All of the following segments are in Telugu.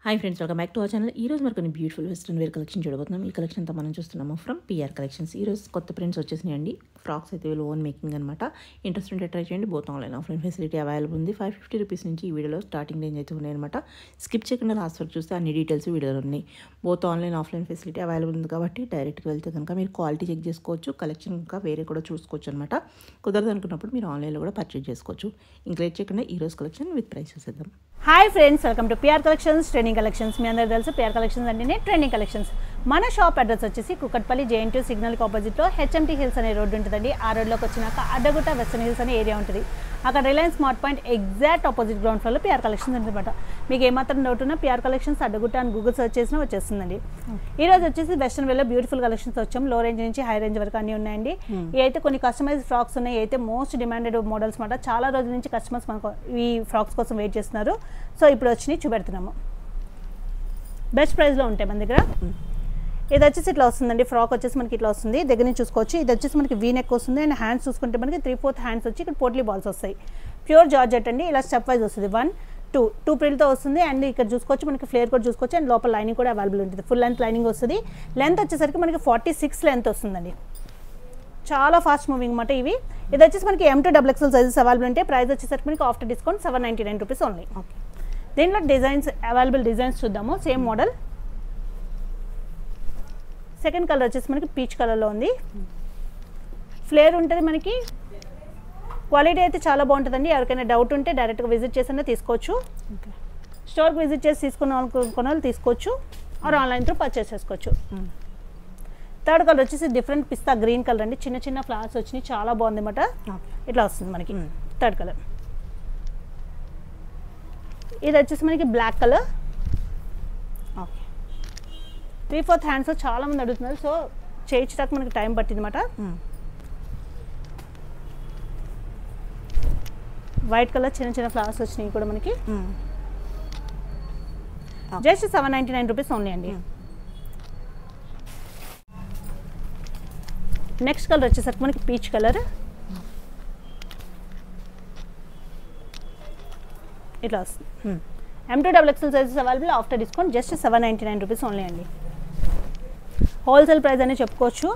Hi friends, welcome back to our channel. ఈరోజు మరి కొన్ని బ్యూటిఫుల్ వెస్ట్రన్ వేర్ కలెక్షన్ చూడబోతున్నాం. ఈ కలెక్షన్ అంతా మనం చూస్తున్నాము ఫ్రమ్ పిఆర్ కలెక్షన్స్. ఈరోజు కొత్త ప్రింట్స్ వచ్చేసినాయండి. ఫ్రాక్స్ అయితే వీళ్ళు ఓన్ మేకింగ్ అనమాట. ఇంట్రెస్ట్ ఉంటే ట్రై చేయండి. Both online offline facility available ఉంది. 550 రూపీస్ నుంచి ఈ వీడియోలో స్టార్టింగ్ రేంజ్ అయితే ఉన్నాయన్నమాట. స్కిప్ చేయకుండా లాస్ట్ వరకు చూస్తే అన్ని డీటెయిల్స్ వీడియోలో ఉన్నాయి. Both online offline facility available ఉంది కాబట్టి డైరెక్ట్గా వెళ్తే కనుక మీరు క్వాలిటీ చెక్ చేసుకోవచ్చు. కలెక్షన్ ఇంకా వేరే కూడా చూసుకోవచ్చు అనమాట. కుదరదు అనుకున్నప్పుడు మీరు ఆన్లైన్లో కూడా పర్చేజ్ చేసుకోవచ్చు. ఇంకా లేట్ చేయకుండా ఈరోజు కలెక్షన్ విత్ ప్రైస్ చూసేద్దాం. Hi friends, welcome to PR collections trending collections. మీ అందరూ తెలుసు పిఆర్ కలెక్షన్స్ అంటేనే ట్రెండింగ్ కలెక్షన్స్. మన షాప్ అడ్రస్ వచ్చేసి కుకట్పల్లి JN2 సిగ్నల్కి ఆపోజిట్లో HMT హిల్స్ అనే రోడ్డు ఉంటుందండి. ఆ రోడ్లోకి వచ్చినాక అడ్డగుట్ట వెస్టర్న్ హిల్స్ అనే ఏరియా ఉంటుంది. అక్కడ Reliance smart point exact opposite ground ఫ్లోర్లో పిఆర్ కలెక్షన్స్ ఉంటుందన్నమాట. మీకు ఏమాత్రం డౌట్ ఉన్నా పిఆర్ కలెక్షన్స్ అడ్డగుట్ట అని గూగుల్ సెర్చ్ చేసినా వచ్చేస్తుందండి. ఈరోజు వచ్చేసి వెస్టర్న్ వేలో బ్యూటిఫుల్ కలెక్షన్స్ వచ్చాం. లో రేంజ్ నుంచి హై రేంజ్ వరకు అన్నీ ఉన్నాయండి. ఇవి అయితే కొన్ని కస్టమైజ్ ఫ్రాక్స్ ఉన్నాయి. అయితే మోస్ట్ డిమాండెడ్ మోడల్స్ మాట. చాలా రోజుల నుంచి కస్టమర్స్ మనకు ఈ ఫ్రాక్స్ కోసం వెయిట్ చేస్తున్నారు. సో ఇప్పుడు వచ్చి చూపెడుతున్నాము. బెస్ట్ ప్రైస్లో ఉంటాయి మన దగ్గర. ఇది వచ్చేసి ఇట్లా వస్తుందండి. ఫ్రాక్ వచ్చేసి మనకి ఇట్లా వస్తుంది. దగ్గర నుంచి చూసుకోవచ్చు. ఇది వచ్చేసి మనకి వీ నెక్ వస్తుంది. అండ్ హ్యాండ్స్ చూసుకుంటే మనకి 3/4 హ్యాండ్స్ వచ్చి ఇక్కడ పోట్లీ బాల్స్ వస్తాయి. ప్యూర్ జార్జెట్ అండి. ఇలా స్టెప్ వైజ్ వస్తుంది. 1, 2 ప్రిల్తో వస్తుంది. అండ్ ఇక్కడ చూసుకోవచ్చు మనకి ఫ్లేర్ కూడా చూసుకోవచ్చు. అండ్ లోపల లైనింగ్ కూడా అవైలబుల్ ఉంటుంది. ఫుల్ లెంత్ లైనింగ్ వస్తుంది. లెంత్ వచ్చేసరికి మనకి 46 లెంత్ వస్తుందండి. చాలా ఫాస్ట్ మూవింగ్ అన్నమాట ఇవి. ఇది వచ్చేసి మనకి M2XXL సైజెస్ అవైలబుల్ ఉంటాయి. ప్రైస్ వచ్చేసరికి మనకి after discount 799 rupees only. Okay, దీంట్లో డిజైన్స్ అవైలబుల్ డిజైన్స్ చూద్దాము. Same model. సెకండ్ కలర్ వచ్చేసి మనకి పీచ్ కలర్లో ఉంది. ఫ్లేర్ ఉంటుంది మనకి. క్వాలిటీ అయితే చాలా బాగుంటుందండి. ఎవరికైనా డౌట్ ఉంటే డైరెక్ట్గా విజిట్ చేసినా తీసుకోవచ్చు. స్టోర్కి విజిట్ చేసి తీసుకున్న వాళ్ళు తీసుకోవచ్చు. ఆర్ ఆన్లైన్ త్రూ పర్చేస్ చేసుకోవచ్చు. థర్డ్ కలర్ వచ్చేసి డిఫరెంట్ పిస్తా గ్రీన్ కలర్ అండి. చిన్న చిన్న ఫ్లవర్స్ వచ్చినాయి. చాలా బాగుంది అన్నమాట. ఇట్లా వస్తుంది మనకి థర్డ్ కలర్. ఇది వచ్చేసి మనకి బ్లాక్ కలర్. ఓకే, 3/4 హ్యాండ్స్ చాలా మంది అడుగుతున్నారు. సో చేయించడానికి మనకి టైం పట్టింది అనమాట. వైట్ కలర్ చిన్న చిన్న ఫ్లవర్స్ వచ్చినాయి కూడా మనకి. జస్ట్ 799 రూపీస్ ఓన్లీ అండి. నెక్స్ట్ కలర్ వచ్చేసరికి మనకి పీచ్ కలర్. ఇట్లా వస్తుంది. M2XXL sizes available. After discount just 799 rupees only అండి. హోల్సేల్ ప్రైస్ అని చెప్పుకోవచ్చు.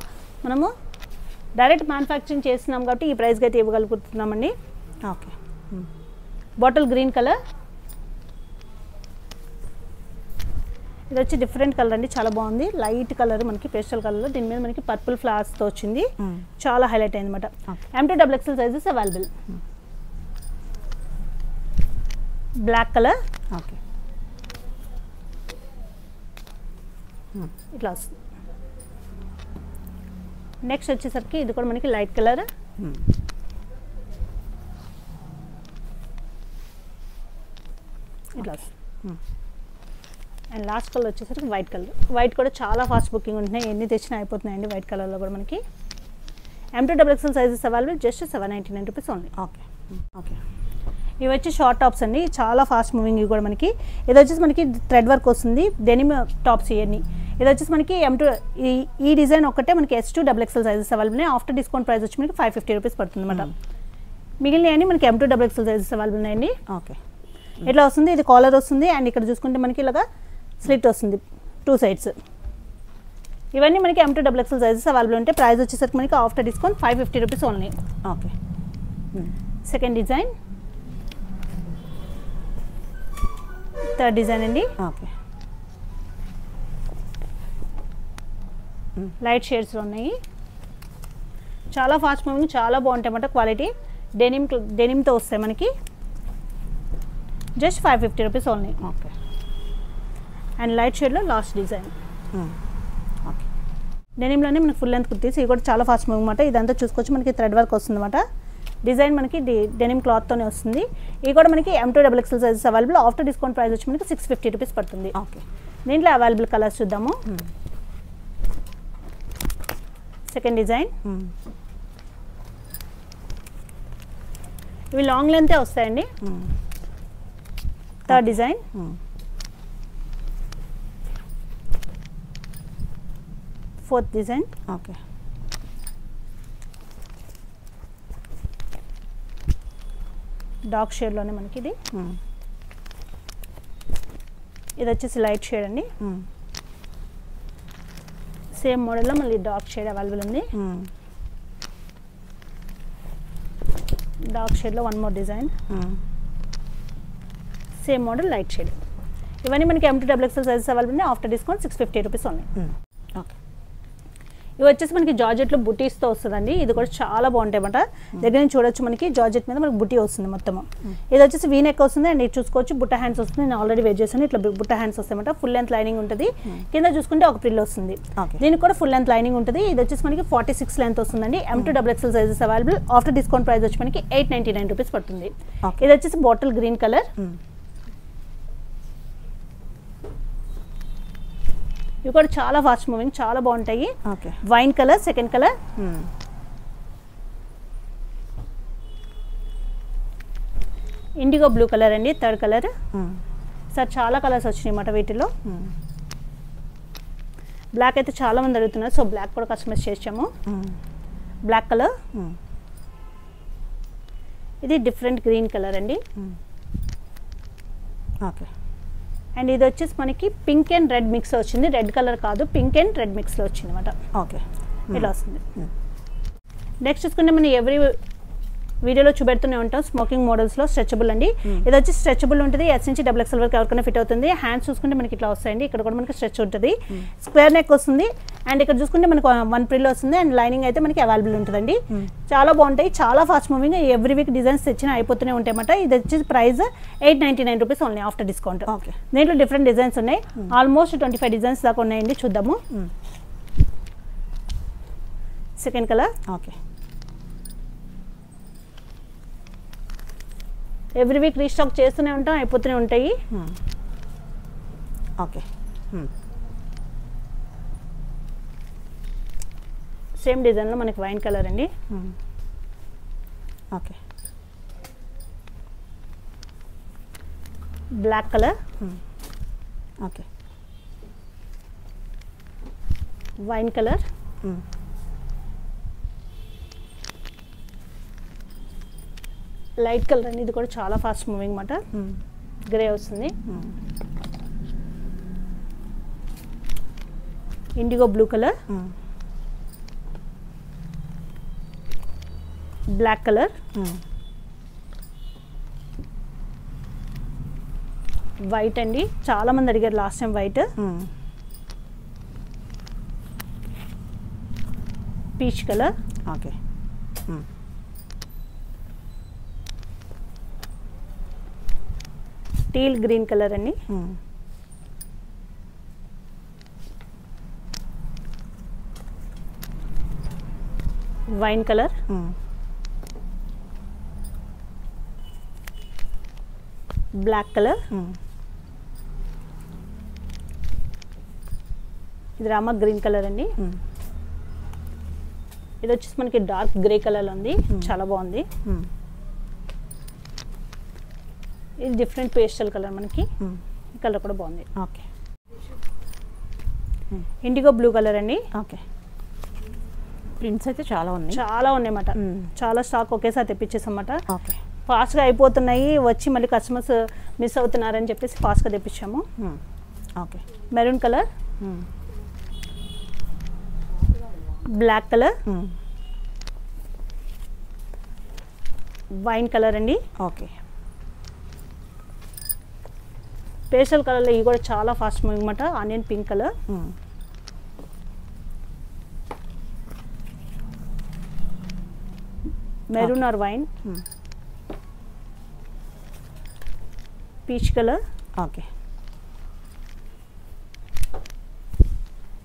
మనము డైరెక్ట్ మ్యానుఫ్యాక్చరింగ్ చేస్తున్నాం కాబట్టి ఈ ప్రైస్కి అయితే ఇవ్వగలుగుతున్నామండి. Okay, bottle green colour. ఇది వచ్చి డిఫరెంట్ కలర్ అండి. చాలా బాగుంది. లైట్ కలర్ మనకి పేస్టల్ కలర్. దీని మీద మనకి పర్పుల్ ఫ్లవర్స్తో వచ్చింది. చాలా హైలైట్ అయింది అనమాట. M2XXL sizes available. Black colour. Okay, ఇట్లా వస్తుంది. నెక్స్ట్ వచ్చేసరికి ఇది కూడా మనకి లైట్ కలర్. ఇట్లా వస్తుంది. అండ్ లాస్ట్ కలర్ వచ్చేసరికి వైట్ కలర్. వైట్ కూడా చాలా ఫాస్ట్ బుకింగ్ ఉంటున్నాయి. ఎన్ని తెచ్చినా అయిపోతున్నాయండి. వైట్ కలర్లో కూడా మనకి M2XXL sizes available. Just 799 rupees only. Okay okay, ఇవి వచ్చి షార్ట్ టాప్స్ అండి. చాలా ఫాస్ట్ మూవింగ్. ఇవి కూడా మనకి. ఇది వచ్చేసి మనకి థ్రెడ్ వర్క్ వస్తుంది. డెనిమ్ టాప్స్ ఇవన్నీ. ఇది వచ్చేసి మనకి ఈ డిజైన్ ఒక్కటే మనకి S2XXL sizes available. After discount price వచ్చి మనకి 550 రూపీస్ పడుతుంది అనమాట. మిగిలినవి మనకి M2XXL సైజెస్ అవైలబుల్ ఉన్నాయండి. ఓకే, ఇట్లా వస్తుంది. ఇది కాలర్ వస్తుంది. అండ్ ఇక్కడ చూసుకుంటే మనకి ఇలాగా స్లిట్ వస్తుంది 2 సైడ్స్. ఇవన్నీ మనకి M2XXL సైజెస్ అవైలబుల్ ఉంటాయి. ప్రైస్ వచ్చేసరికి మనకి after discount 550 rupees only. Okay, second design. Third design అండి. ఓకే, లైట్ షేడ్స్లో ఉన్నాయి. చాలా ఫాస్ట్ మూవింగ్. చాలా బాగుంటాయి అన్నమాట. క్వాలిటీ డెనిమ్తో వస్తాయి మనకి. Just 550 rupees only. Okay, and light షేడ్లో లాస్ట్ డిజైన్. ఓకే, డెనిమ్లోనే మనకి ఫుల్ లెంత్ కుర్తీస్. ఇవి కూడా చాలా ఫాస్ట్ మూవింగ్ అనమాట. ఇదంతా చూసుకోవచ్చు. మనకి థ్రెడ్ వర్క్ వస్తుంది అనమాట. డిజైన్ మనకి డెనిమ్ క్లాత్తోనే వస్తుంది. ఇవి కూడా మనకి M2XXL sizes available. After discount price వచ్చి మనకి 650 రూపీస్ పడుతుంది. ఓకే, దీంట్లో అవైలబుల్ కలర్స్ చూద్దాము. Second design. ఇవి లాంగ్ లెంతే వస్తాయండి. Third design. Fourth design. Okay, dark షేడ్లోనే మనకి ఇది. ఇది వచ్చేసి లైట్ షేడ్ అండి. సేమ్ మోడల్లో మళ్ళీ డార్క్ షేడ్ అవైలబుల్ ఉంది. డార్క్ షేడ్లో one more design. Same model light shade. ఇవన్నీ మనకి M2 XXL సైజెస్ అవైలబుల్ ఉన్నాయి. ఆఫ్టర్ డిస్కౌంట్ 650 రూపీస్ ఉన్నాయి. ఓకే. ఇవి వచ్చేసి మనకి జార్జెట్లో బుటీస్తో వస్తుందండి. ఇది కూడా చాలా బాగుంటాయి అన్నమాట. దగ్గర నుంచి చూడొచ్చు మనకి జార్జెట్ మీద మనకి బుటీ వస్తుంది మొత్తం. ఇది వచ్చేసి వీ నెక్ వస్తుంది అండ్ ఇది చూసుకోవచ్చు బుట్ట హ్యాండ్స్ వస్తుంది. నేను ఆల్రెడీ వేర్ చేశాను. ఇట్లా బుట్ట హ్యాండ్స్ వస్తాయన్నమాట. ఫుల్ లెంత్ లైనింగ్ ఉంటుంది. కింద చూసుకుంటే ఒక ప్రిల్ వస్తుంది. దీనికి కూడా ఫుల్ లెంత్ లైనింగ్ ఉంటుంది. ఇది వచ్చేసి మనకి 46 లెంత్ వస్తుందండి. M2 XXL sizes available. After discount price వచ్చి మనకి 899 రూపీస్ పడుతుంది. ఇది వచ్చేసి బాటిల్ గ్రీన్ కలర్. ఇవి కూడా చాలా ఫాస్ట్ మూవింగ్, చాలా బాగుంటాయి. Wine colour second colour. Indigo blue colour అండి థర్డ్ కలర్. సార్ చాలా కలర్స్ వచ్చినాయి అన్నమాట వీటిలో. బ్లాక్ అయితే చాలా మంది అడుగుతున్నారు, సో బ్లాక్ కూడా కస్టమైజ్ చేసాము. Black colour. ఇది డిఫరెంట్ గ్రీన్ కలర్ అండి. ఓకే. అండ్ ఇది వచ్చేసి మనకి పింక్ అండ్ రెడ్ మిక్స్ వచ్చింది. రెడ్ కలర్ కాదు, పింక్ అండ్ రెడ్ మిక్స్లో వచ్చింది అనమాట. ఓకే. ఇలా వస్తుంది. నెక్స్ట్ చూసుకుంటే మనం ఎవ్రీ వీడియోలో చూపెడుతూనే ఉంటాం స్మోకింగ్ మోడల్స్లో స్ట్రెచబుల్ అండి. ఇది వచ్చి స్ట్రెచబుల్ ఉంటుంది. S నుంచి XXL వరకు ఎవరికైనా ఫిట్ అవుతుంది. హ్యాండ్స్ చూసుకుంటే మనకి ఇట్లా వస్తాయండి. ఇక్కడ కూడా మనకి స్ట్రెచ్ ఉంటుంది. స్క్వేర్ నెక్ వస్తుంది. అండ్ ఇక్కడ చూసుకుంటే మనకు వన్ ప్రిల్ వస్తుంది. అండ్ లైనింగ్ అయితే మనకి అవైలబుల్ ఉంటుందండి. చాలా బాగుంటాయి, చాలా fast moving. Every week designs తెచ్చినా అయిపోతూనే ఉంటాయి అన్నమాట. ఇది వచ్చేసి price 899 rupees only after discount. దీంట్లో డిఫరెంట్ డిజైన్స్ ఉన్నాయి. ఆల్మోస్ట్ 25 డిజైన్స్ దాకా ఉన్నాయండి. చూద్దాము. Second colour. Okay. Every week restock చేస్తూనే ఉంటాం, అయిపోతూనే ఉంటాయి. ఓకే. సేమ్ డిజైన్లో మనకి వైన్ కలర్ అండి. Okay. Black colour. Okay. Wine colour. Light colour అండి. ఇది కూడా చాలా ఫాస్ట్ మూవింగ్ అన్నమాట. గ్రే వస్తుంది. Indigo blue colour. Black colour. White అండి, చాలా మంది అడిగారు last time white. Peach colour. Okay. Teal green colour అండి. Wine colour. Black colour. ఇది రామా గ్రీన్ కలర్ అండి. ఇది వచ్చేసి మనకి డార్క్ గ్రే కలర్ ఉంది. చాలా బాగుంది. ఇది డిఫరెంట్ పేస్టల్ కలర్ మనకి. ఈ కలర్ కూడా బాగుంది. ఓకే. ఇండిగో బ్లూ కలర్ అండి. ఓకే. ప్రింట్స్ అయితే చాలా ఉన్నాయి, చాలా ఉన్నాయన్నమాట. చాలా స్టాక్ ఒకేసారి తెప్పించేసామన్నమాట. ఓకే. ఫాస్ట్గా అయిపోతున్నాయి, వచ్చి మళ్ళీ కస్టమర్స్ మిస్ అవుతున్నారని చెప్పేసి ఫాస్ట్గా తెప్పించాము. Okay. Maroon colour. Black colour. Wine colour అండి. ఓకే. పేస్టల్ కలర్లో ఇవి కూడా చాలా ఫాస్ట్ మూవింగ్ అన్నమాట. Onion pink colour. Maroon or wine. Peach colour. Okay.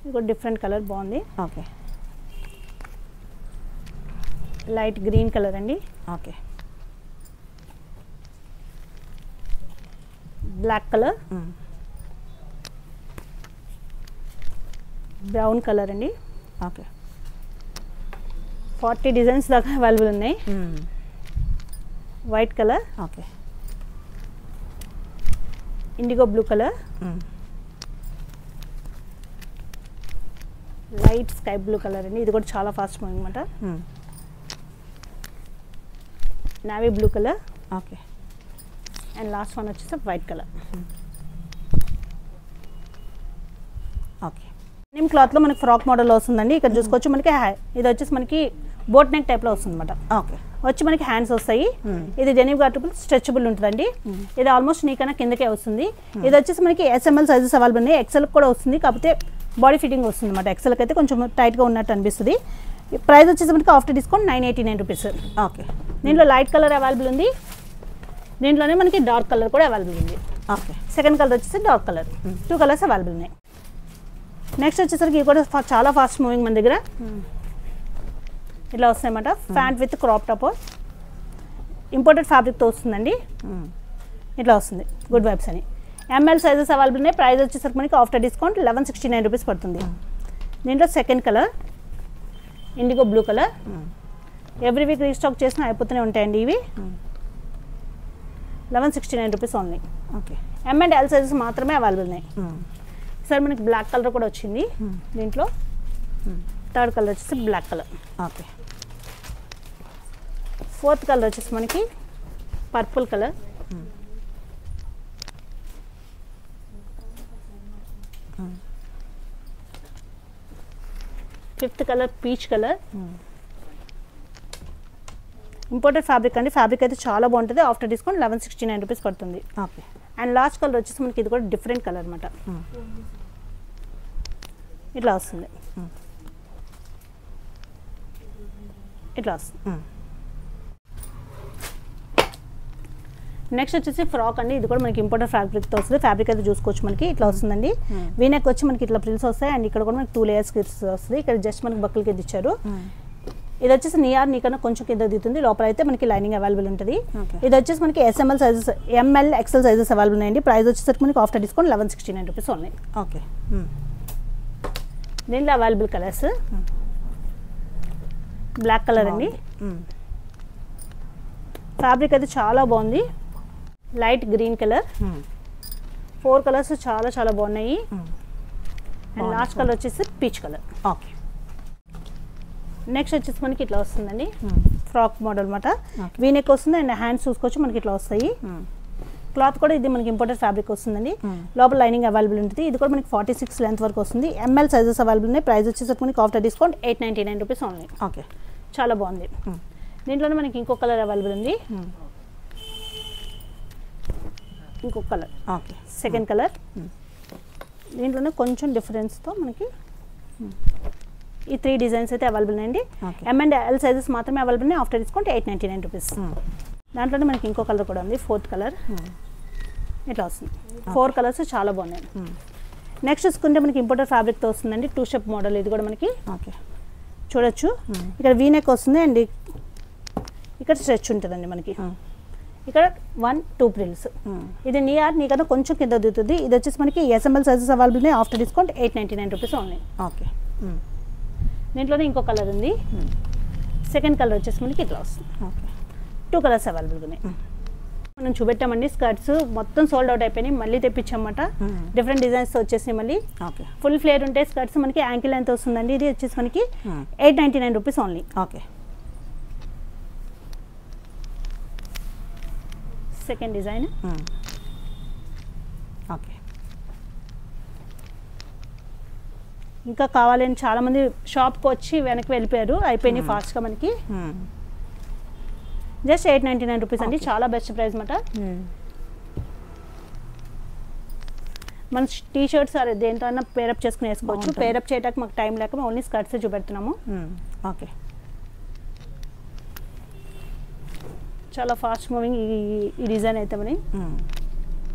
ఇది కూడా డిఫరెంట్ కలర్ బాగుంది. ఓకే. లైట్ గ్రీన్ కలర్ అండి. Okay. Black colour. Brown colour అండి. ఓకే. 40 డిజైన్స్ దాకా అవైలబుల్ ఉన్నాయి. White colour. Okay. Indigo blue colour. Light sky blue colour అండి. ఇది కూడా చాలా ఫాస్ట్ మూవింగ్ అన్నమాట. Navy blue colour. Okay. And last one వచ్చేసి వైట్ కలర్. ఓకే. డెనిమ్ క్లాత్లో మనకి ఫ్రాక్ మోడల్లో వస్తుందండి. ఇక్కడ చూసుకోవచ్చు మనకి ఇది వచ్చేసి మనకి బోట్ నెక్ టైప్లో వస్తుంది అనమాట. ఓకే. వచ్చి మనకి హ్యాండ్స్ వస్తాయి. ఇది డెనిమ్ కట్టుబుల్ స్ట్రెచబుల్ ఉంటుందండి. ఇది ఆల్మోస్ట్ నీకన్నా కిందకే వస్తుంది. ఇది వచ్చేసి మనకి SML సైజెస్ అవైలబుల్ ఉన్నాయి. XL కూడా వస్తుంది, కాకపోతే బాడీ ఫిట్టింగ్ వస్తుంది అనమాట. XLకి అయితే కొంచెం టైట్గా ఉన్నట్టు అనిపిస్తుంది. ప్రైస్ వచ్చేసి మనకి ఆఫ్టర్ డిస్కౌంట్ 989 రూపీస్. ఓకే. దీంట్లో లైట్ కలర్ అవైలబుల్ ఉంది, దీంట్లోనే మనకి డార్క్ కలర్ కూడా అవైలబుల్ ఉంది. ఓకే. సెకండ్ కలర్ వచ్చేసి డార్క్ కలర్, 2 కలర్స్ అవైలబుల్ ఉన్నాయి. నెక్స్ట్ వచ్చేసరికి ఇవి కూడా చాలా ఫాస్ట్ మూవింగ్ మన దగ్గర. ఇట్లా వస్తాయన్నమాట. Pant with crop top, imported ఫ్యాబ్రిక్తో వస్తుందండి. ఇట్లా వస్తుంది, గుడ్ వైబ్స్ అని. ML సైజెస్ అవైలబుల్ ఉన్నాయి. ప్రైస్ వచ్చేసరికి మనకి ఆఫ్టర్ డిస్కౌంట్ 1169 రూపీస్ పడుతుంది. దీంట్లో second colour indigo blue colour. Every week restock చేసినా అయిపోతూనే ఉంటాయండి ఇవి. 1169 rupees only. Okay. M and L sizes మాత్రమే అవైలబుల్ ఉన్నాయి. సార్ మనకి బ్లాక్ కలర్ కూడా వచ్చింది దీంట్లో. థర్డ్ కలర్ వచ్చేసి black colour. Okay. Fourth colour వచ్చేసి మనకి purple colour. Fifth colour peach colour. Imported fabric అండి. ఫ్యాబ్రిక్ అయితే చాలా బాగుంటుంది. ఆఫ్టర్ డిస్కౌంట్ 1169 రూపీస్ పడుతుంది. ఓకే. అండ్ లాస్ట్ కలర్ వచ్చేసి మనకి ఇది కూడా డిఫరెంట్ కలర్ అనమాట. ఇట్లా వస్తుంది, ఇట్లా వస్తుంది. నెక్స్ట్ వచ్చేసి ఫ్రాక్ అండి. ఇది కూడా మనకి ఇంపోర్టెడ్ ఫ్యాబ్రిక్తో వస్తుంది. ఫ్యాబ్రిక్ అయితే చూసుకోవచ్చు మనకి ఇట్లా వస్తుందండి. వీనెక్ వచ్చి మనకి ఇట్లా ప్రిల్స్ వస్తాయి. అండ్ ఇక్కడ కూడా మనకి 2 లేయర్స్ వస్తుంది. ఇక్కడ జస్ట్ మనకి బక్కల కింద ఇచ్చారు. ఇది వచ్చేసి నీకన్నా కొంచెం కింద దిగుతుంది. లోపల అయితే మనకి లైనింగ్ అవైలబుల్ ఉంటుంది. ఇది వచ్చేసి మనకి SML sizes, ML, XL sizes available ఉన్నాయండి. ప్రైస్ వచ్చేసరికి మనకి ఆఫ్టర్ డిస్కౌంట్ 1169 రూపీస్ ఉన్నాయి. ఓకే. దీంట్లో అవైలబుల్ కలర్స్ బ్లాక్ కలర్ అండి. ఫ్యాబ్రిక్ అయితే చాలా బాగుంది. Light green colour. 4 కలర్స్ చాలా చాలా బాగున్నాయి. అండ్ లాస్ట్ కలర్ వచ్చేసి పీచ్ కలర్. ఓకే. నెక్స్ట్ వచ్చేసి మనకి ఇట్లా వస్తుందండి. ఫ్రాక్ మోడల్ అనమాట. వీనెక్ వస్తుంది. అండ్ హ్యాండ్స్ చూసుకోవచ్చు మనకి ఇట్లా వస్తాయి. క్లాత్ కూడా ఇది మనకి ఇంపోర్టెడ్ ఫ్యాబ్రిక్ వస్తుందండి. లోపల లైనింగ్ అవైలబుల్ ఉంటుంది. ఇది కూడా మనకి 46 లెంత్ వరకు వస్తుంది. ML సైజెస్ అవైలబుల్ ఉన్నాయి. ప్రైస్ వచ్చేసరికి మనకి after discount 899 rupees only. Okay. చాలా బాగుంది. దీంట్లోనే మనకి ఇంకో కలర్ అవైలబుల్ ఉంది. ఇంకొక కలర్. ఓకే. Second colour. దీంట్లోనే కొంచెం డిఫరెన్స్తో మనకి ఈ 3 డిజైన్స్ అయితే అవైలబుల్ ఉన్నాయండి. M and L సైజెస్ మాత్రమే అవైలబుల్ ఉన్నాయి. After discount 899 rupees. దాంట్లోనే మనకి ఇంకో కలర్ కూడా ఉంది, 4th కలర్. ఇట్లా వస్తుంది. 4 కలర్స్ చాలా బాగున్నాయి. నెక్స్ట్ చూసుకుంటే మనకి ఇంపోర్టెడ్ ఫ్యాబ్రిక్తో వస్తుందండి. 2 స్టెప్ మోడల్. ఇది కూడా మనకి ఓకే చూడొచ్చు. ఇక్కడ వీనెక్ వస్తుంది అండ్ ఇక్కడ స్ట్రెచ్ ఉంటుందండి మనకి. ఇక్కడ 1, 2 ప్రిల్స్. ఇది నీకన్నా కొంచెం కింద దిగుతుంది. ఇది వచ్చేసి మనకి SML సైజెస్ అవైలబుల్ ఉన్నాయి. After discount 899 rupees only. Okay. దీంట్లోనే ఇంకో కలర్ ఉంది. సెకండ్ కలర్ వచ్చేసి మనకి ఇట్లా వస్తుంది. ఓకే. 2 కలర్స్ అవైలబుల్ ఉన్నాయి. మనం చూపెట్టామండి. స్కర్ట్స్ మొత్తం సోల్డ్ అవుట్ అయిపోయినాయి. మళ్ళీ తెప్పించామన్నమాట. డిఫరెంట్ డిజైన్స్ వచ్చేసి మళ్ళీ ఓకే. ఫుల్ ఫ్లేర్ ఉంటాయి స్కర్ట్స్. మనకి యాంకిల్ ఎంత వస్తుందండి. ఇది వచ్చేసి మనకి 899 rupees only. Okay. Second design. Okay. ఇంకా కావాలని చాలామంది షాప్కి వచ్చి వెనక్కి వెళ్ళిపోయారు. అయిపోయినాయి ఫాస్ట్గా మనకి. జస్ట్ 899 రూపీస్ అండి. చాలా బెస్ట్ ప్రైస్ అనమాట. మన టీ షర్ట్స్ దేంతో అయినా పేరప్ చేసుకుని వేసుకోవచ్చు. పేరప్ చేయడానికి మాకు టైం లేక ఓన్లీ స్కర్ట్స్ చూపెడుతున్నాము. ఓకే. చాలా ఫాస్ట్ మూవింగ్ ఈ డిజైన్ అయితే మరి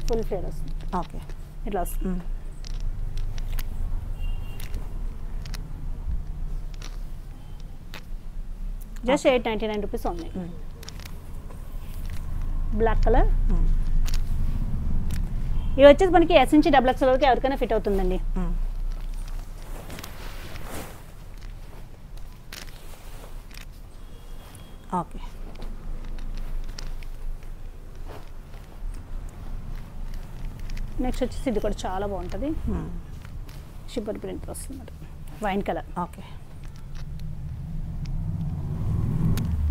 ఫుల్ ఫ్లేర్ వస్తుంది. ఓకే. ఇట్లా వస్తుంది. Just 899 rupees only. Black colour. ఇవి వచ్చేసి మనకి S నుంచి XXL వరకు ఎవరికైనా ఫిట్ అవుతుందండి. ఓకే. నెక్స్ట్ వచ్చేసి ఇది కూడా చాలా బాగుంటుంది. షిప్పర్ ప్రింట్ వస్తుంది, wine colour. Okay.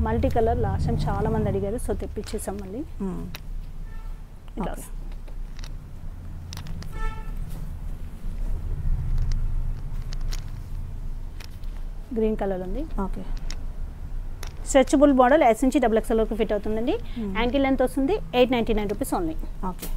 Multi colour last time చాలా మంది అడిగారు, సో తెప్పించేసాం మళ్ళీ. ఇట్లా గ్రీన్ కలర్ ఉంది. ఓకే. స్ట్రెచబుల్ మోడల్ S నుంచి XXL వరకు ఫిట్ అవుతుందండి. యాంకిల్ లెంత్ వస్తుంది 899 రూపీస్ ఓన్లీ. ఓకే.